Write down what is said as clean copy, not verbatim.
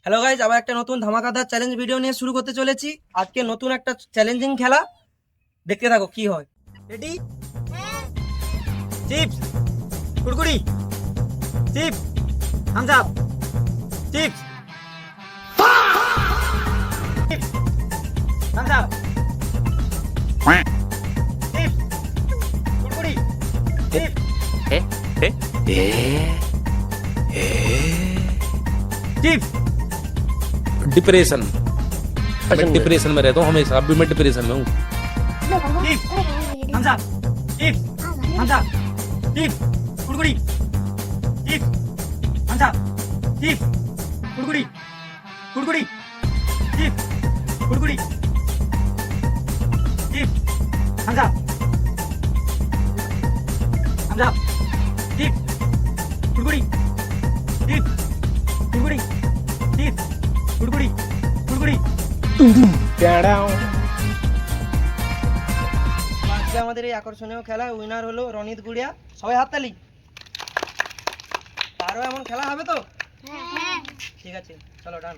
Hello guys, আবার একটা নতুন ধামাকাদার চ্যালেঞ্জ ভিডিও নিয়ে শুরু করতে চলেছি। আজকে নতুন একটা চ্যালেঞ্জিং খেলা, দেখতে থাকো কি হয়। রেডি? চিপস, কুড়কুড়ি, chips, Thums Up, chips, chips, Thums Up, chips, কুড়কুড়ি, চিপস, চিপস। डिप्रेशन। मैं डिप्रेशन में रहता हूँ हमेशा, अभी मैं डिप्रेशन में हूँ। Chips, Thums Up, chips, Thums Up, chips, कुरकुरी, चिप्स, थम्स अप, चिप्स, कुरकुरी, कुरकुरी, चिप्स, कुरकुरी, chips, Thums Up, Thums Up, chips, कुरकुरी, चिप्स, कुरकुरी, चिप्स, कुरकुरी, कुरकुरी। আজকে আমাদের এই আকর্ষণীয় খেলা উইনার হলো রনিত গুড়িয়া। সবাই হাততালি। আরও এমন খেলা হবে তো? ঠিক আছে, চলো ডান।